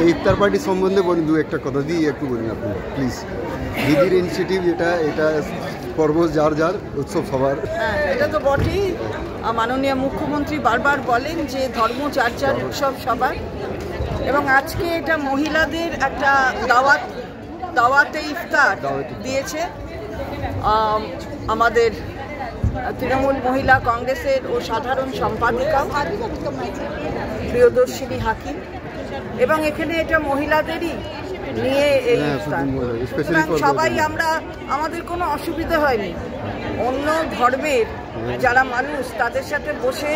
এই ইফতার পার্টি সম্বন্ধে বলুন, দু একটা কথা দিয়ে একটু বলুন আপনি প্লিজ। দিদির ইনিশিয়েটিভ এটা পর্ব যার যার, উৎসব সবার। হ্যাঁ, এটা তো বটেই। মাননীয় মুখ্যমন্ত্রী বারবার বলেন যে ধর্ম যার যার, উৎসব সবার। এবং আজকে এটা মহিলাদের একটা দাওয়াতে ইফতার দিয়েছে আমাদের তৃণমূল মহিলা কংগ্রেসের ও সাধারণ সম্পাদিকা প্রিয়দর্শিনী হাকিম। এবং এখানে এটা মহিলাদেরই নিয়ে এই সবাই আমাদের কোনো অসুবিধা হয়নি। অন্য ধর্মের যারা মানুষ তাদের সাথে বসে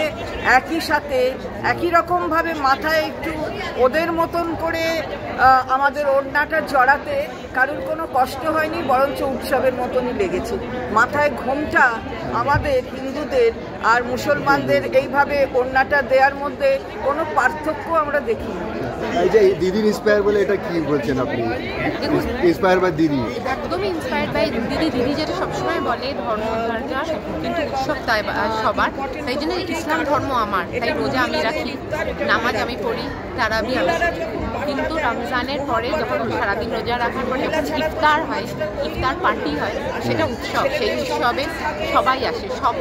একই রকমভাবে মাথায় একটু ওদের মতন করে আমাদের ওড়নাটা জড়াতে কারোর কোনো কষ্ট হয়নি, বরঞ্চ উৎসবের মতনই লেগেছে। মাথায় ঘোমটা আমাদের হিন্দুদের আর মুসলমানদের এইভাবে ওড়নাটা দেওয়ার মধ্যে কোনো পার্থক্য আমরা দেখি না। এই যে দিদির ইন্সপায়ার বলে, এটা কি বলছেন আপনি? ইন্সপায়ার বাই দিদি, একদমই ইন্সপায়ার্ড বাই দিদি যেটা সবসময় বলে ধর্ম কিন্তু উৎসব তাই সবার। তাই জন্য ইসলাম ধর্ম আমার, তাই রোজা আমি রাখি, নামাজ আমি পড়ি, তারাবি আমি। কিন্তু রমজানের পরে যখন সারাদিন রোজা রাখার পরে যখন ইফতার হয়, ইফতার পার্টি হয়, সেটা উৎসব। সেই উৎসবে সবাই আসে, সব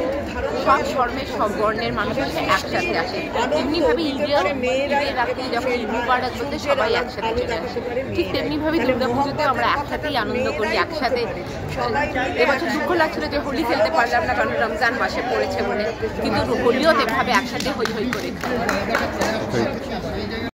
ধর্মের সব বর্ণের মানুষ আসে, একসাথে আসে। তেমনিভাবে ঈদের রাত্রে যখন ঈদ মুবারক বলতে সবাই একসাথে চলে আসে। ঠিক তেমনিভাবে দুর্গাপুজোতে আমরা একসাথেই আনন্দ করি, একসাথে। এবছর দুঃখ লাগছিল যে হোলি খেলতে পারলাম না, কারণ রমজান মাসে পড়েছে বলে, কিন্তু হোলিও তেমভাবে একসাথে হই হই করে।